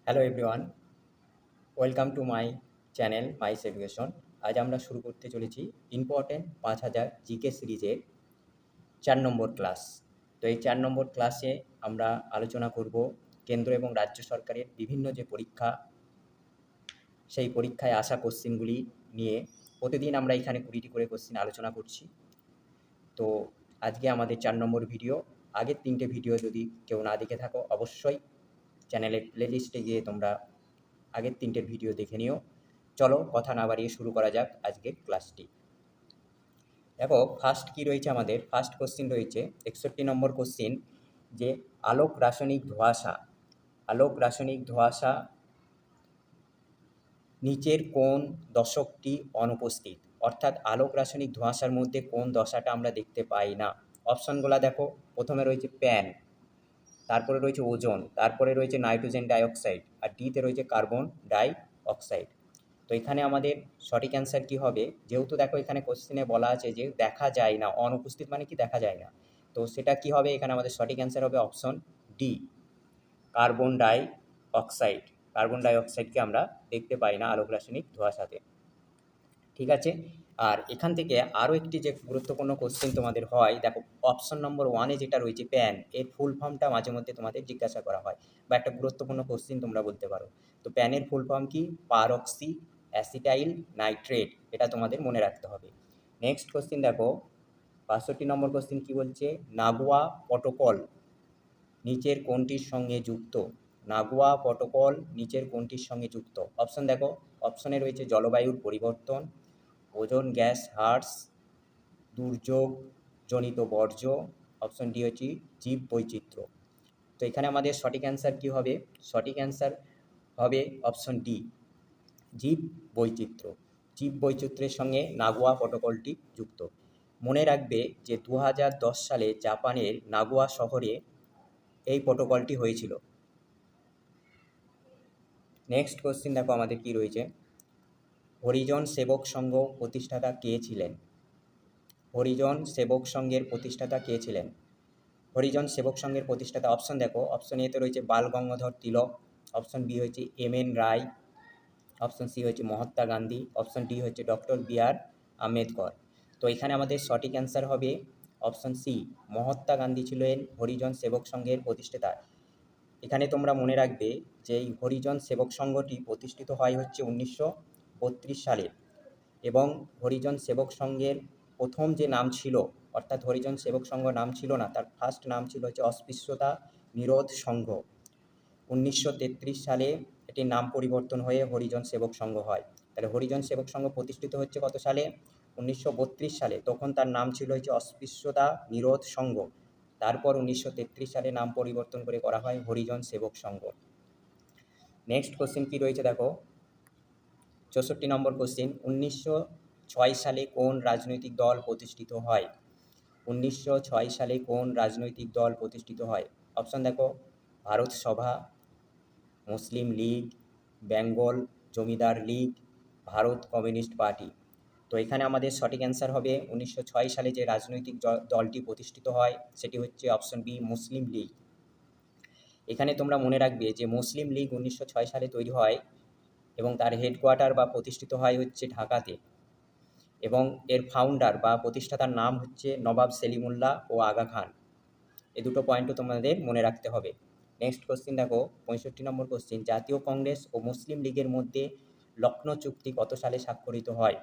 Hello everyone, welcome to my channel Mice education. আজ আমরা শুরু করতে চলেছি ইম্পর্টেন্ট 5000 জিকে সিরিজের 4 নম্বর ক্লাস। তো এই 4 নম্বর ক্লাসে আমরা আলোচনা করব কেন্দ্র এবং রাজ্য সরকারের বিভিন্ন যে পরীক্ষা, সেই পরীক্ষায় আসা কোশ্চেনগুলি নিয়ে। প্রতিদিন আমরা এখানে 20টি করে কোশ্চেন আলোচনা করছি। তো আজকে আমাদের 4 নম্বর ভিডিও। আগের 3টে ভিডিও যদি কেউ না দেখে থাকো, অবশ্যই চ্যানেলের প্লেলিস্টে গিয়ে তোমরা আগের 3টের ভিডিও দেখে নিও। চলো কথা না বাড়িয়ে শুরু করা যাক আজকের ক্লাসটি। দেখো ফার্স্ট কি রয়েছে, আমাদের ফার্স্ট কোশ্চিন রয়েছে 61 নম্বর কোশ্চিন, যে আলোক রাসায়নিক ধোঁয়াশা নিচের কোন দশকটি অনুপস্থিত। অর্থাৎ আলোক রাসায়নিক ধোঁয়াশার মধ্যে কোন দশাটা আমরা দেখতে পাই না। অপশনগুলো দেখো, প্রথমে রয়েছে প্যান, তারপরে রয়েছে ওজোন, তারপরে রয়েছে নাইট্রোজেন ডাইঅক্সাইড, আর ডিতে রয়েছে কার্বন ডাই অক্সাইড। তো এখানে আমাদের সঠিক অ্যান্সার কী হবে, যেহেতু দেখো এখানে কোশ্চেনে বলা আছে যে দেখা যায় না, অনুপস্থিত মানে কি দেখা যায় না, তো সেটা কি হবে, এখানে আমাদের সঠিক অ্যান্সার হবে option D, carbon die oxide. Carbon die অক্সাইডকে আমরা দেখতে পাই না আলোক রাসায়নিক ধোঁয়াশাতে। ঠিক আছে, আর এখান থেকে আরও একটি যে গুরুত্বপূর্ণ কোশ্চেন তোমাদের হয়, দেখো অপশন নম্বর 1-এ যেটা রয়েছে প্যান, এর ফুল ফর্মটা মাঝে মধ্যে তোমাদের জিজ্ঞাসা করা হয়, বা একটা গুরুত্বপূর্ণ কোশ্চেন তোমরা বলতে পারো। তো প্যানের ফুল ফর্ম কি, পারঅক্সি অ্যাসিটাইল নাইট্রেট, এটা তোমাদের মনে রাখতে হবে। নেক্সট কোশ্চেন দেখো 62 নম্বর কোশ্চেন কি বলছে, নাগোয়া প্রটোকল নিচের কোনটির সঙ্গে যুক্ত। নাগোয়া প্রটোকল নিচের কোনটির সঙ্গে যুক্ত। অপশন দেখো, অপশনে রয়েছে জলবায়ুর পরিবর্তন, ওজোন গ্যাস হ্রাস, দুর্যোগজনিত বর্জ্য, অপশন ডি হচ্ছে জীব বৈচিত্র্য। তো এখানে আমাদের সঠিক অ্যান্সার কী হবে, সঠিক অ্যান্সার হবে অপশন ডি, জীব বৈচিত্র্য। জীব বৈচিত্র্যের সঙ্গে নাগোয়া প্রটোকলটি যুক্ত। মনে রাখবে যে 2010 সালে জাপানের নাগোয়া শহরে এই প্রটোকলটি হয়েছিল। নেক্সট কোশ্চিন দেখো আমাদের কি রয়েছে, হরিজন সেবক সংঘ প্রতিষ্ঠাতা কে ছিলেন। হরিজন সেবক সংঘের প্রতিষ্ঠাতা কে ছিলেন। হরিজন সেবক সংঘের প্রতিষ্ঠাতা, অপশন দেখো, অপশন এতে রয়েছে বাল গঙ্গাধর তিলক, অপশন বি হচ্ছে এম.এন. রায়, অপশন সি হচ্ছে মহাত্মা গান্ধী, অপশন ডি হচ্ছে ডক্টর বি.আর. আম্বেদকর। তো এখানে আমাদের সঠিক অ্যান্সার হবে অপশন সি, মহাত্মা গান্ধী ছিলেন হরিজন সেবক সংঘের প্রতিষ্ঠাতা। এখানে তোমরা মনে রাখবে যে এই হরিজন সেবক সংঘটি প্রতিষ্ঠিত হয় হচ্ছে 1932 সালে, এবং হরিজন সেবক সংঘের প্রথম যে নাম ছিল, অর্থাৎ হরিজন সেবক সংঘ নাম ছিল না, তার ফার্স্ট নাম ছিল হচ্ছে অস্পৃশ্যতা নিরোধ সংঘ। 1933 সালে এটির নাম পরিবর্তন হয়ে হরিজন সেবক সংঘ হয়। তাহলে হরিজন সেবক সংঘ প্রতিষ্ঠিত হচ্ছে কত সালে, 1932 সালে, তখন তার নাম ছিল হচ্ছে অস্পৃশ্যতা নিরোধ সংঘ। তারপর 1933 সালে নাম পরিবর্তন করে করা হয় হরিজন সেবক সংঘ। নেক্সট কোশ্চেন কি রয়েছে দেখো, 64 নম্বর কোশ্চেন, 1906 সালে কোন রাজনৈতিক দল প্রতিষ্ঠিত হয়। 1906 সালে কোন রাজনৈতিক দল প্রতিষ্ঠিত হয়। অপশন দেখো, ভারত সভা, মুসলিম লীগ, বেঙ্গল জমিদার লীগ, ভারত কমিউনিস্ট পার্টি। তো এখানে আমাদের সঠিক অ্যান্সার হবে 1906 সালে যে রাজনৈতিক দলটি প্রতিষ্ঠিত হয় সেটি হচ্ছে অপশন বি, মুসলিম লীগ। এখানে তোমরা মনে রাখবে যে মুসলিম লীগ 1906 সালে তৈরি হয়, এবং তার হেডকোয়ার্টার বা প্রতিষ্ঠিত হয় হচ্ছে ঢাকাতে, এবং এর ফাউন্ডার বা প্রতিষ্ঠাতার নাম হচ্ছে নবাব সেলিমুল্লাহ ও আগা খান। এই দুটো পয়েন্টও তোমাদের মনে রাখতে হবে। নেক্সট কোশ্চিন দেখো 65 নম্বর কোশ্চিন, জাতীয় কংগ্রেস ও মুসলিম লীগের মধ্যে লখনৌ চুক্তি কত সালে স্বাক্ষরিত হয়।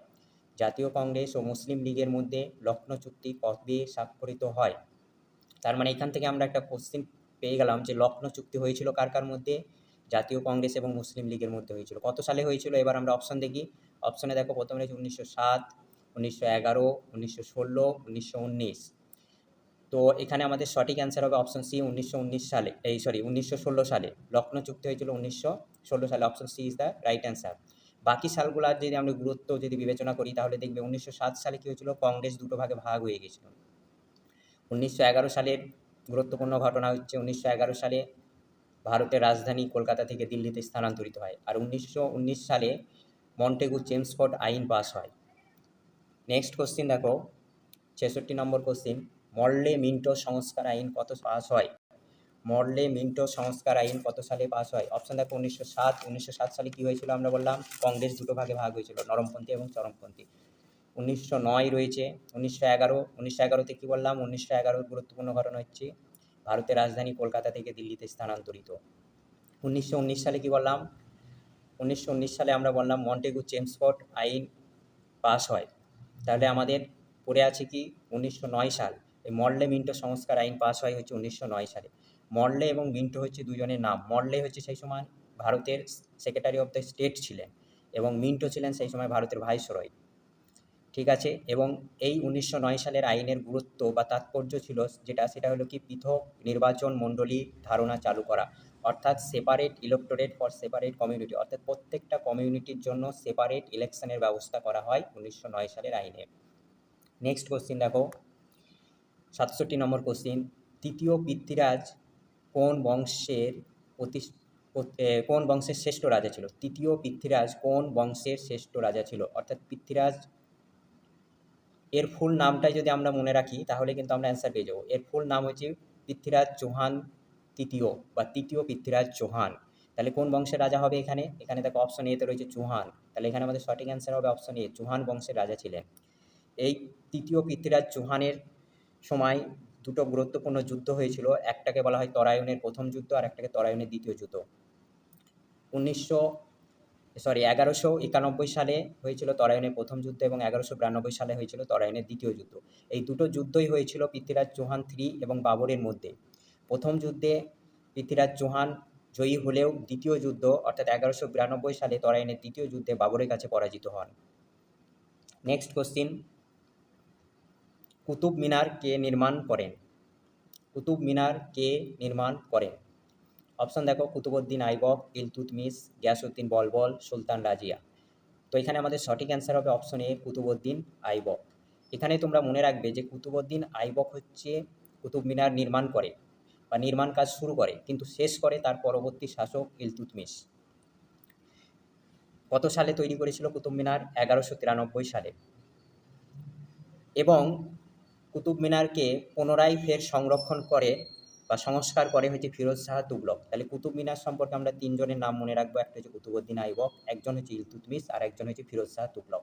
জাতীয় কংগ্রেস ও মুসলিম লীগের মধ্যে লখনৌ চুক্তি কবে স্বাক্ষরিত হয়। তার মানে এখান থেকে আমরা একটা কোশ্চিন পেয়ে গেলাম যে লখনৌ চুক্তি হয়েছিল কার কার মধ্যে, জাতীয় কংগ্রেস এবং মুসলিম লীগের মধ্যে হয়েছিল। কত সালে হয়েছিল, এবার আমরা অপশন দেখি। অপশনে দেখো, প্রথমে রয়েছে 1907, 1911, 1916, 1919। তো এখানে আমাদের সঠিক অ্যান্সার হবে অপশন সি, 1919 সালে, 1916 সালে লখনৌ চুক্তি হয়েছিল 1916 সালে। Option C is the right answer. বাকি সালগুলার যদি আমরা গুরুত্ব যদি বিবেচনা করি, তাহলে দেখবে 1907 সালে কী হয়েছিল, কংগ্রেস দুটো ভাগে ভাগ হয়ে গেছিল। 1911 সালের গুরুত্বপূর্ণ ঘটনা হচ্ছে 1911 সালে ভারতের রাজধানী কলকাতা থেকে দিল্লিতে স্থানান্তরিত হয়, আর 1919 সালে মন্টেগু চেমসফোর্ড আইন পাস হয়। নেক্সট কোশ্চিন দেখো 66 নম্বর কোশ্চিন, মর্লে মিন্টো সংস্কার আইন কত পাস হয়। মরলে মিন্টো সংস্কার আইন কত সালে পাস হয়? অপশন দেখো 1907। 1907 সালে কী হয়েছিল আমরা বললাম কংগ্রেস দুটো ভাগে ভাগ হয়েছিল, নরমপন্থী এবং চরমপন্থী। 1909 রয়েছে, 1911। 1911তে কী বললাম? 1911 গুরুত্বপূর্ণ ঘটনা হচ্ছে ভারতের রাজধানী কলকাতা থেকে দিল্লিতে স্থানান্তরিত। 1919 সালে কী বললাম? 1919 সালে আমরা বললাম মন্টেগু চেমসফোর্ড আইন পাস হয়। তাহলে আমাদের পড়ে আছে কি 1909 সাল। এই মরলে মিন্টো সংস্কার আইন পাস হয় হচ্ছে 1909 সালে। মরলে এবং মিন্টো হচ্ছে দুজনের নাম। মরলে হচ্ছে সেই সময় ভারতের সেক্রেটারি অফ দ্য স্টেট ছিলেন এবং মিন্টো ছিলেন সেই সময় ভারতের ভাইসরয়। ঠিক আছে, এবং এই 1909 সালের আইনের গুরুত্ব বা তাৎপর্য ছিল সেটা হলো কি পৃথক নির্বাচন মণ্ডলী ধারণা চালু করা, অর্থাৎ সেপারেট ইলেক্টোরেট ফর সেপারেট কমিউনিটি, অর্থাৎ প্রত্যেকটা কমিউনিটির জন্য সেপারেট ইলেকশনের ব্যবস্থা করা হয় 1909 সালের আইনে। নেক্সট কোশ্চিন দেখো 67 নম্বর কোশ্চিন, তৃতীয় পৃথ্বীরাজ কোন বংশের কোন বংশের শ্রেষ্ঠ রাজা ছিল? তৃতীয় পৃথ্বীরাজ কোন বংশের শ্রেষ্ঠ রাজা ছিল? অর্থাৎ পৃথ্বীরাজ এর ফুল নামটাই যদি আমরা মনে রাখি তাহলে কিন্তু আমরা অ্যান্সার পেয়ে যাবো। এর ফুল নাম হচ্ছে পৃথ্বীরাজ চৌহান তৃতীয় বা তৃতীয় পৃথ্বীরাজ চৌহান। তাহলে কোন বংশের রাজা হবে এখানে? এখানে দেখো অপশন এতে রয়েছে চৌহান, তাহলে এখানে আমাদের সঠিক অ্যান্সার হবে অপশন এ, চৌহান বংশের রাজা ছিলেন। এই তৃতীয় পৃথ্বীরাজ চৌহানের সময় দুটো গুরুত্বপূর্ণ যুদ্ধ হয়েছিল, একটাকে বলা হয় তরায়নের প্রথম যুদ্ধ আর একটাকে তরায়নের দ্বিতীয় যুদ্ধ। 1191 সালে হয়েছিল তরায়নের প্রথম যুদ্ধ এবং 1192 সালে হয়েছিল তরায়নের দ্বিতীয় যুদ্ধ। এই দুটো যুদ্ধই হয়েছিল পৃথ্বীরাজ চৌহান III এবং বাবরের মধ্যে। প্রথম যুদ্ধে পৃথ্বীরাজ চৌহান জয়ী হলেও দ্বিতীয় যুদ্ধ অর্থাৎ 1192 সালে তরায়নের দ্বিতীয় যুদ্ধে বাবরের কাছে পরাজিত হন। নেক্সট কোশ্চিন, কুতুব মিনার কে নির্মাণ করেন? কুতুব মিনার কে নির্মাণ করেন? অপশন দেখো কুতুবউদ্দিন আইবক, ইলতুৎমিশ, গিয়াসউদ্দিন বলবল, সুলতান রাজিয়া। তো এখানে আমাদের সঠিক অ্যান্সার হবে অপশন এ, কুতুবউদ্দিন আইবক। এখানে তোমরা মনে রাখবে যে কুতুবউদ্দিন আইবক হচ্ছে কুতুব মিনার নির্মাণ করে বা নির্মাণ কাজ শুরু করে, কিন্তু শেষ করে তার পরবর্তী শাসক ইলতুৎমিশ। কত সালে তৈরি করেছিল কুতুব মিনার? 1193 সালে। এবং কুতুব মিনারকে পুনরায় ফের সংরক্ষণ করে বা সংস্কার করে হচ্ছে ফিরোজ শাহ তুগলক। তাহলে কুতুব মিনার সম্পর্কে আমরা তিনজনের নাম মনে রাখবো, একটা হচ্ছে কুতুবউদ্দিন আইবক, একজন হচ্ছে ইলতুৎমিশ আর একজন হচ্ছে ফিরোজ শাহ তুগলক।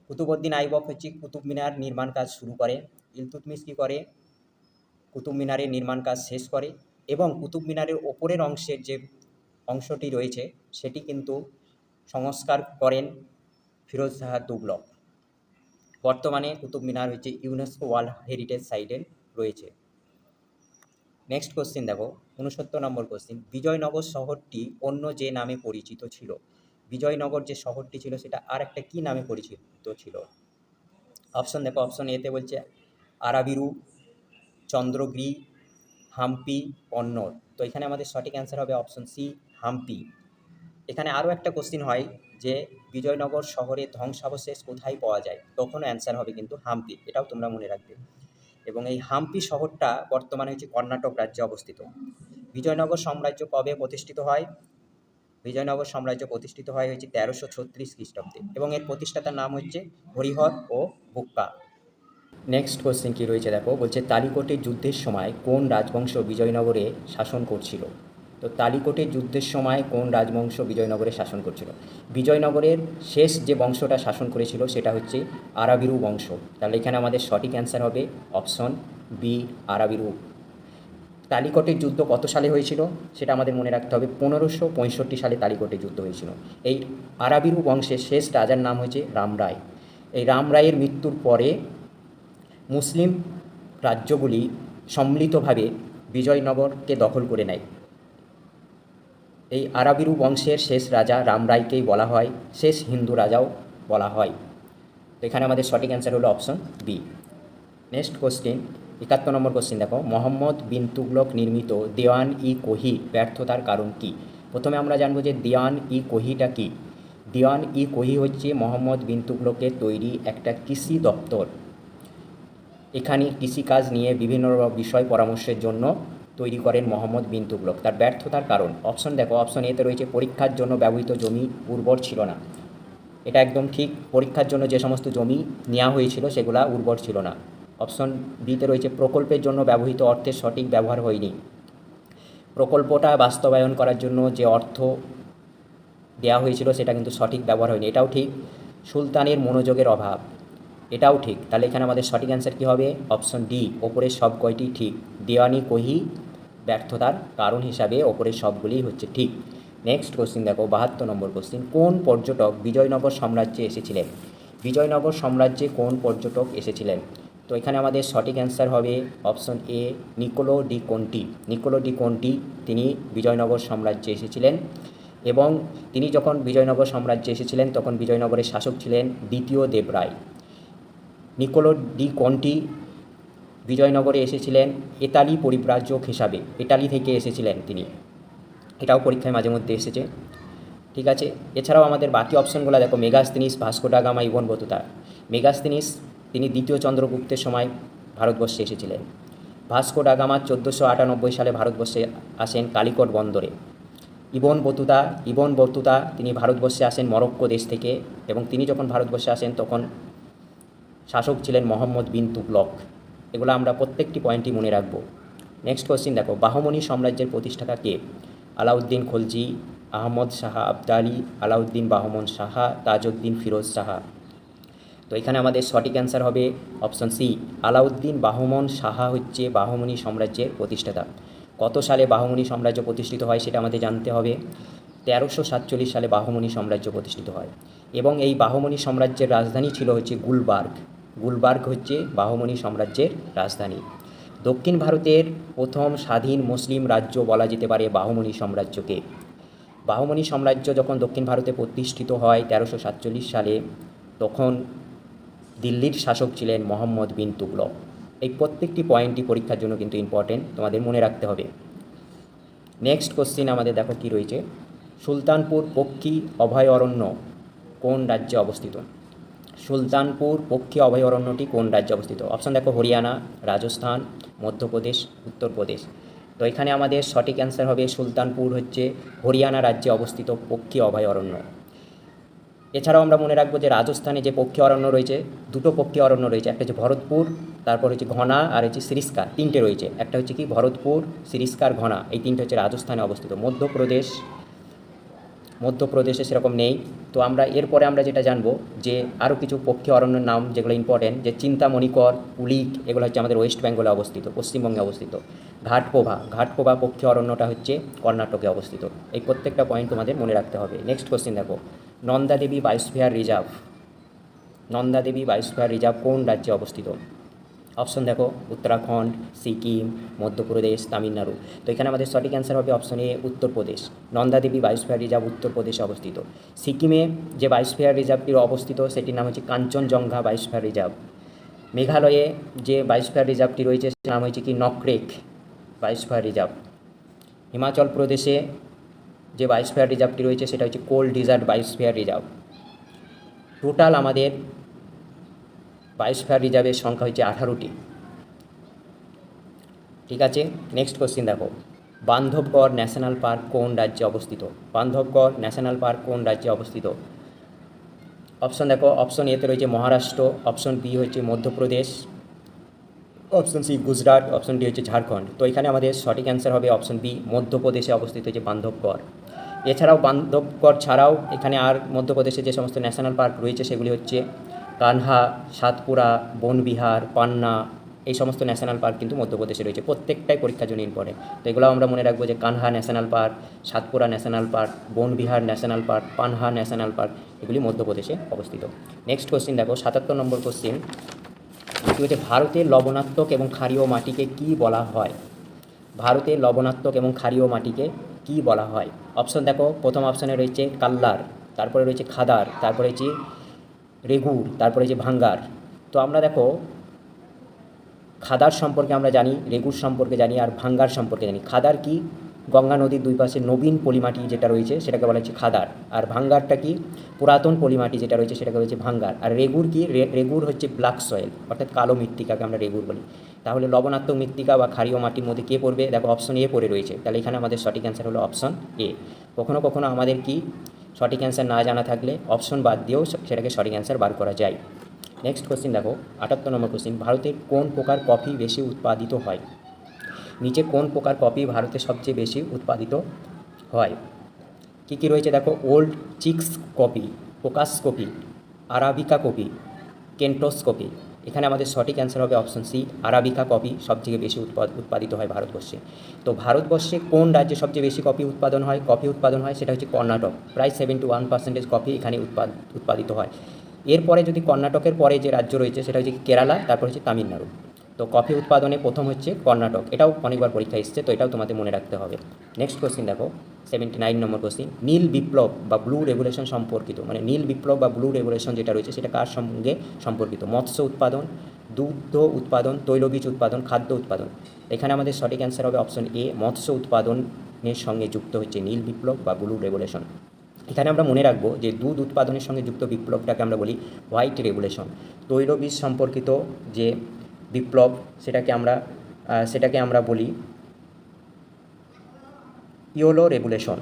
কুতুবউদ্দিন আইবক হচ্ছে কুতুব মিনার নির্মাণ কাজ শুরু করে, ইলতুৎমিশ কী করে? কুতুব মিনারের নির্মাণ কাজ শেষ করে এবং কুতুব মিনারের ওপরের অংশের যে অংশটি রয়েছে সেটি কিন্তু সংস্কার করেন ফিরোজ শাহ তুগলক। বর্তমানে কুতুব মিনার হচ্ছে ইউনেস্কো ওয়ার্ল্ড হেরিটেজ সাইটে রয়েছে। নেক্সট কোশ্চিন দেখো 69 নম্বর কোশ্চিন, বিজয়নগর শহরটি অন্য যে নামে পরিচিত ছিল? বিজয়নগর যে শহরটি ছিল সেটা আর একটা কী নামে পরিচিত ছিল? অপশন দেখো, অপশন এতে বলছে আরাবিরু, চন্দ্রগিরি, হাম্পি, কন্নড়। তো এখানে আমাদের সঠিক অ্যান্সার হবে অপশন সি, হাম্পি। এখানে আরও একটা কোশ্চিন হয় যে বিজয়নগর শহরের ধ্বংসাবশেষ কোথায় পাওয়া যায়? তখনও অ্যান্সার হবে কিন্তু হাম্পি, এটাও তোমরা মনে রাখবে। এবং এই হাম্পি শহরটা বর্তমানে হচ্ছে কর্ণাটক রাজ্যে অবস্থিত। বিজয়নগর সাম্রাজ্য কবে প্রতিষ্ঠিত হয়? বিজয়নগর সাম্রাজ্য প্রতিষ্ঠিত হয় হচ্ছে 1336 খ্রিস্টাব্দে এবং এর প্রতিষ্ঠাতার নাম হচ্ছে হরিহর ও বুক্কা। নেক্সট কোশ্চেন কী রয়েছে দেখো, বলছে তালিকোটের যুদ্ধের সময় কোন রাজবংশ বিজয়নগরে শাসন করছিল? তো তালিকোটের যুদ্ধের সময় কোন রাজবংশ বিজয়নগরে শাসন করছিল? বিজয়নগরের শেষ যে বংশটা শাসন করেছিল সেটা হচ্ছে আরাবিরু বংশ। তাহলে এখানে আমাদের সঠিক অ্যান্সার হবে অপশন বি, আরাবিরু। তালিকোটের যুদ্ধ কত সালে হয়েছিল সেটা আমাদের মনে রাখতে হবে, 1565 সালে তালিকোটের যুদ্ধ হয়েছিল। এই আরাবিরু বংশের শেষ রাজার নাম হচ্ছে রামরায়। এই রামরায়ের মৃত্যুর পরে মুসলিম রাজ্যগুলি সম্মিলিতভাবে বিজয়নগরকে দখল করে নেয়। এই আরাবিরু বংশের শেষ রাজা রামরায়কেই বলা হয় শেষ হিন্দু রাজাও বলা হয়। তো এখানে আমাদের সঠিক অ্যান্সার হলো অপশন বি। নেক্সট কোশ্চেন 71 নম্বর কোশ্চেন দেখো, মোহাম্মদ বিন তুগলক নির্মিত দেওয়ান-ই-কোহি ব্যর্থতার কারণ কী? প্রথমে আমরা জানবো যে দেওয়ান-ই-কোহিটা কী। দেওয়ান-ই-কোহি হচ্ছে মোহাম্মদ বিন তুগলকের তৈরি একটা কৃষি দপ্তর। এখানে কৃষিকাজ নিয়ে বিভিন্ন বিষয় পরামর্শের জন্য তৈরি করেন মোহাম্মদ বিন তুগলক। তার ব্যর্থতার কারণ অপশন দেখো, অপশন এতে রয়েছে পরীক্ষার জন্য ব্যবহৃত জমি উর্বর ছিল না। এটা একদম ঠিক, পরীক্ষার জন্য যে সমস্ত জমি নেওয়া হয়েছিল সেগুলো উর্বর ছিল না। অপশন বিতে রয়েছে প্রকল্পের জন্য ব্যবহৃত অর্থের সঠিক ব্যবহার হয়নি। প্রকল্পটা বাস্তবায়ন করার জন্য যে অর্থ দেওয়া হয়েছিল সেটা কিন্তু সঠিক ব্যবহার হয়নি, এটাও ঠিক। সুলতানের মনোযোগের অভাব, এটাও ঠিক। তাহলে এখানে আমাদের সঠিক অ্যান্সার কী হবে? অপশন ডি, ওপরের সব কয়টি ঠিক। দেওয়ানি কহি ব্যর্থতার কারণ হিসাবে ওপরের সবগুলিই হচ্ছে ঠিক। নেক্সট কোশ্চিন দেখো, 72 নম্বর কোশ্চিন। কোন পর্যটক বিজয়নগর সাম্রাজ্যে এসেছিলেন? বিজয়নগর সাম্রাজ্যে কোন পর্যটক এসেছিলেন? তো এখানে আমাদের সঠিক অ্যান্সার হবে option A, Niccolo de Conti. Niccolo de Conti তিনি বিজয়নগর সাম্রাজ্যে এসেছিলেন, এবং তিনি যখন বিজয়নগর সাম্রাজ্যে এসেছিলেন তখন বিজয়নগরের শাসক ছিলেন দ্বিতীয় দেবরায়। নিকোলো ডি কন্টি বিজয়নগরে এসেছিলেন ইতালি পরিব্রাজক হিসাবে, ইতালি থেকে এসেছিলেন তিনি, এটাও পরীক্ষায় মাঝে মধ্যে এসেছে। ঠিক আছে, এছাড়াও আমাদের বাকি অপশনগুলো দেখো, Megasthenes, Vasco da Gama, Ibn Battuta. Megasthenes তিনি দ্বিতীয় চন্দ্রগুপ্তের সময় ভারতবর্ষে এসেছিলেন। ভাস্কো ডা গামা 1498 সালে ভারতবর্ষে আসেন কালিকট বন্দরে। ইবন বতুতা তিনি ভারতবর্ষে আসেন মরক্কো দেশ থেকে, এবং তিনি যখন ভারতবর্ষে আসেন তখন শাসক ছিলেন মোহাম্মদ বিন তুগলক। এগুলো আমরা প্রত্যেকটি পয়েন্টই মনে রাখবো। নেক্সট কোশ্চিন দেখো, বাহমনি সাম্রাজ্যের প্রতিষ্ঠাতা কে? আলাউদ্দিন খলজি, আহমদ শাহ আবদালি, আলাউদ্দিন বাহমন শাহা, তাজউদ্দিন ফিরোজ শাহা। তো এখানে আমাদের সঠিক অ্যান্সার হবে অপশন সি, আলাউদ্দিন বাহমন শাহা হচ্ছে বাহমনি সাম্রাজ্যের প্রতিষ্ঠাতা। কত সালে বাহমনি সাম্রাজ্য প্রতিষ্ঠিত হয় সেটা আমাদের জানতে হবে। 1347 সালে বাহমনি সাম্রাজ্য প্রতিষ্ঠিত হয়, এবং এই বাহমনি সাম্রাজ্যের রাজধানী ছিল হচ্ছে গুলবার্গ। গুলবার্গ হচ্ছে বাহমনি সাম্রাজ্যের রাজধানী। দক্ষিণ ভারতের প্রথম স্বাধীন মুসলিম রাজ্য বলা যেতে পারে বাহমনি সাম্রাজ্যকে। বাহমনি সাম্রাজ্য যখন দক্ষিণ ভারতে প্রতিষ্ঠিত হয় 1347 সালে, তখন দিল্লির শাসক ছিলেন মোহাম্মদ বিন তুগলক। এই প্রত্যেকটি পয়েন্টই পরীক্ষার জন্য কিন্তু ইম্পর্টেন্ট, তোমাদের মনে রাখতে হবে। নেক্সট কোশ্চিন আমাদের দেখো কি রয়েছে, সুলতানপুর পক্ষী অভয়ারণ্য কোন রাজ্যে অবস্থিত? সুলতানপুর পক্ষী অভয়ারণ্যটি কোন রাজ্যে অবস্থিত? অপশন দেখো, হরিয়ানা, রাজস্থান, মধ্যপ্রদেশ, উত্তরপ্রদেশ। তো এখানে আমাদের সঠিক অ্যান্সার হবে সুলতানপুর হচ্ছে হরিয়ানা রাজ্যে অবস্থিত পক্ষী অভয়ারণ্য। এছাড়াও আমরা মনে রাখবো যে রাজস্থানে যে পক্ষী অরণ্য রয়েছে, দুটো পক্ষী অরণ্য রয়েছে, একটা হচ্ছে ভরতপুর, তারপর হচ্ছে ঘনা, আর হচ্ছে সিরিস্কা, তিনটে রয়েছে। একটা হচ্ছে কি ভরতপুর, সিরিস্কার, ঘনা, এই তিনটে হচ্ছে রাজস্থানে অবস্থিত। মধ্যপ্রদেশে সেরকম নেই। তো আমরা এরপরে আমরা যেটা জানবো যে আরও কিছু পক্ষী অরণ্যের নাম যেগুলো ইম্পর্টেন্ট, যে চিন্তামণিকর, কুলিক, এগুলো হচ্ছে আমাদের ওয়েস্ট বেঙ্গলে অবস্থিত, পশ্চিমবঙ্গে অবস্থিত। ঘাটপোভা পক্ষী অরণ্যটা হচ্ছে কর্ণাটকে অবস্থিত। এই প্রত্যেকটা পয়েন্ট তোমাদের মনে রাখতে হবে। নেক্সট কোশ্চেন দেখো, নন্দা দেবী বায়োস্ফিয়ার রিজার্ভ কোন রাজ্যে অবস্থিত? অপশন দেখো, উত্তরাখণ্ড, সিকিম, মধ্যপ্রদেশ, তামিলনাড়ু। তো এখানে আমাদের সঠিক অ্যান্সার হবে option A, Uttar Pradesh. Nanda Devi biosphere reserve উত্তরপ্রদেশে অবস্থিত। সিকিমে যে বায়োস্ফিয়ার রিজার্ভটি অবস্থিত সেটির নাম হচ্ছে কাঞ্চনজঙ্ঘা বায়োস্ফিয়ার রিজার্ভ। মেঘালয়ে যে বায়োস্ফিয়ার রিজার্ভটি রয়েছে সেটার নাম হচ্ছে কি নকরেক বায়োস্ফিয়ার রিজার্ভ। হিমাচল প্রদেশে যে বায়োস্ফিয়ার রিজার্ভটি রয়েছে সেটা হচ্ছে cold desert biosphere reserve. Total আমাদের বায়োস্ফিয়ার রিজার্ভের সংখ্যা হচ্ছে 18টি। ঠিক আছে, নেক্সট কোশ্চিন দেখো, বান্ধবগড় ন্যাশনাল পার্ক কোন রাজ্যে অবস্থিত? বান্ধবগড় ন্যাশনাল পার্ক কোন রাজ্যে অবস্থিত? অপশন দেখো, অপশন এতে রয়েছে মহারাষ্ট্র, অপশন বি হচ্ছে Madhya Pradesh, option C Gujarat, option D হচ্ছে ঝাড়খণ্ড। তো এখানে আমাদের সঠিক অ্যান্সার হবে অপশন বি, মধ্যপ্রদেশে অবস্থিত হচ্ছে বান্ধবগড়। এছাড়াও বান্ধবগড় ছাড়াও এখানে আর মধ্যপ্রদেশে যে সমস্ত ন্যাশনাল পার্ক রয়েছে সেগুলি হচ্ছে কানহা, সাতপুরা, বনবিহার, পান্না, এই সমস্ত ন্যাশনাল পার্ক কিন্তু মধ্যপ্রদেশে রয়েছে। প্রত্যেকটাই পরীক্ষার জন্য ইম্পর্টেন্ট। তো এগুলো আমরা মনে রাখবো যে Kanha national park, Satpura national park, Van Vihar national park, Panna national park, এগুলি মধ্যপ্রদেশে অবস্থিত। নেক্সট কোশ্চিন দেখো, 77 নম্বর কোশ্চিন, এটি হচ্ছে ভারতের লবণাত্মক এবং ক্ষারীয় মাটিকে কী বলা হয়? ভারতের লবণাত্মক এবং ক্ষারীয় মাটিকে কী বলা হয়? অপশন দেখো, প্রথম অপশানে রয়েছে কাল্লার, তারপরে রয়েছে খাদার, তারপরে হচ্ছে রেগুর, তারপরে যে ভাঙ্গার। তো আমরা দেখো খাদার সম্পর্কে আমরা জানি, রেগুর সম্পর্কে জানি, আর ভাঙ্গার সম্পর্কে জানি। খাদার কি? গঙ্গা নদীর দুই পাশে নবীন পলিমাটি যেটা রয়েছে সেটাকে বলা হচ্ছে খাদার। আর ভাঙ্গারটা কি? পুরাতন পলিমাটি যেটা রয়েছে সেটাকে বলা হচ্ছে ভাঙ্গার। আর রেগুর কি? রেগুর হচ্ছে ব্ল্যাক সয়েল, অর্থাৎ কালো মৃত্তিকাকে আমরা রেগুর বলি। তাহলে লবণাত্মক মৃত্তিকা বা ক্ষারীয় মাটির মধ্যে কে পড়বে? দেখো অপশন এ পড়ে রয়েছে। তাহলে এখানে আমাদের সঠিক অ্যান্সার হলো অপশন এ। কখনো কখনো আমাদের কি সঠিক অ্যান্সার না জানা থাকলে অপশন বাদ দিয়েও সেটাকে সঠিক অ্যান্সার বার করা যায়। নেক্সট কোশ্চেন দেখো 78 নম্বর কোশ্চেন, ভারতের কোন প্রকার কফি বেশি উৎপাদিত হয়? নিচে কোন প্রকার কফি ভারতে সবচেয়ে বেশি উৎপাদিত হয়? কী কী রয়েছে দেখো, ওল্ড চিক্স কফি, কোকাস coffee, Arabica coffee, Kents coffee. এখানে আমাদের সঠিক অ্যান্সার হবে অপশন সি, আরাবিকা কফি সবথেকে বেশি উৎপাদিত হয় ভারতবর্ষে। তো ভারতবর্ষে কোন রাজ্যে সবচেয়ে বেশি কফি উৎপাদন হয় সেটা হচ্ছে কর্ণাটক। প্রায় 71% কফি এখানে উৎপাদিত হয়। এরপরে যদি কর্ণাটকের পরে যে রাজ্য রয়েছে সেটা হচ্ছে কেরালা, তারপর হচ্ছে তামিলনাড়ু। তো কফি উৎপাদনে প্রথম হচ্ছে কর্ণাটক, এটাও অনেকবার পরীক্ষা এসছে, তো এটাও তোমাদের মনে রাখতে হবে। নেক্সট কোশ্চেন দেখো 79 নম্বর কোশ্চেন, নীল বিপ্লব বা ব্লু রেভলিউশন সম্পর্কিত, মানে নীল বিপ্লব বা ব্লু রেভলিউশন যেটা রয়েছে সেটা কার সঙ্গে সম্পর্কিত? মৎস্য উৎপাদন, দুগ্ধ উৎপাদন, তৈলবীজ উৎপাদন, খাদ্য উৎপাদন। এখানে আমাদের সঠিক অ্যান্সার হবে অপশন এ, মৎস্য উৎপাদনের সঙ্গে যুক্ত হচ্ছে নীল বিপ্লব বা ব্লু রেভলিউশন। এখানে আমরা মনে রাখবো যে দুধ উৎপাদনের সঙ্গে যুক্ত বিপ্লবটাকে আমরা বলি হোয়াইট রেভলিউশন। তৈলবীজ সম্পর্কিত যে বিপ্লব সেটাকে আমরা বলি ইয়েলো রেভলিউশন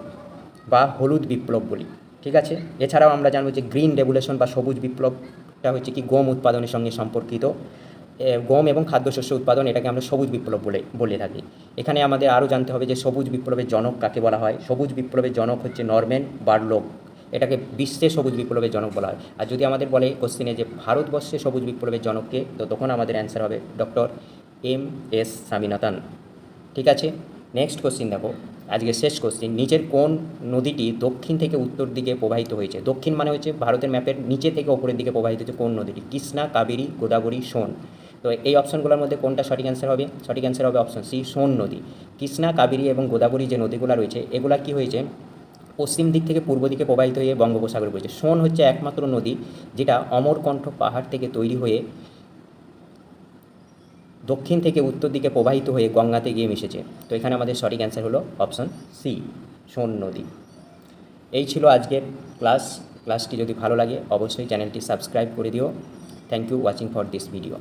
বা হলুদ বিপ্লব বলি, ঠিক আছে। এছাড়াও আমরা জানবো যে গ্রিন রেভলিউশন বা সবুজ বিপ্লবটা হচ্ছে কি গম উৎপাদনের সঙ্গে সম্পর্কিত। গম এবং খাদ্যশস্য উৎপাদন, এটাকে আমরা সবুজ বিপ্লব বলে থাকি। এখানে আমাদের আরও জানতে হবে যে সবুজ বিপ্লবের জনক কাকে বলা হয়। সবুজ বিপ্লবের জনক হচ্ছে নরম্যান বোরলগ, এটাকে বিশ্বে সবুজ বিপ্লবের জনক বলা হয়। আর যদি আমাদের বলে কোশ্চেনে যে ভারতবর্ষে সবুজ বিপ্লবের জনককে, তো তখন আমাদের অ্যান্সার হবে ডক্টর এম.এস. স্বামীনাথন, ঠিক আছে। নেক্সট কোশ্চিন দেখো, আজকে শেষ কোশ্চিন, নিচের কোন নদীটি দক্ষিণ থেকে উত্তর দিকে প্রবাহিত হয়েছে? দক্ষিণ মানে হচ্ছে ভারতের ম্যাপের নিচে থেকে ওপরের দিকে প্রবাহিত হচ্ছে কোন নদীটি? কৃষ্ণা, কাবেরী, গোদাবরী, সোন। তো এই অপশনগুলোর মধ্যে কোনটা সঠিক অ্যান্সার হবে? সঠিক অ্যান্সার হবে অপশন সি, সোন নদী। কৃষ্ণা, কাবেরী এবং গোদাবরী যে নদীগুলো রয়েছে এগুলা কী হয়েছে, পশ্চিম দিক থেকে পূর্ব দিকে প্রবাহিত হয়ে বঙ্গোপসাগরে পড়েছে। সোন হচ্ছে একমাত্র নদী যেটা অমরকণ্ঠ পাহাড় থেকে তৈরি হয়ে দক্ষিণ থেকে উত্তর দিকে প্রবাহিত হয়ে গঙ্গাতে গিয়ে মিশেছে। তো এখানে আমাদের সঠিক অ্যান্সার হলো অপশন সি, সোন নদী। এই ছিল আজকের ক্লাসটি যদি ভালো লাগে অবশ্যই চ্যানেলটি সাবস্ক্রাইব করে দিও। Thank you watching for this video.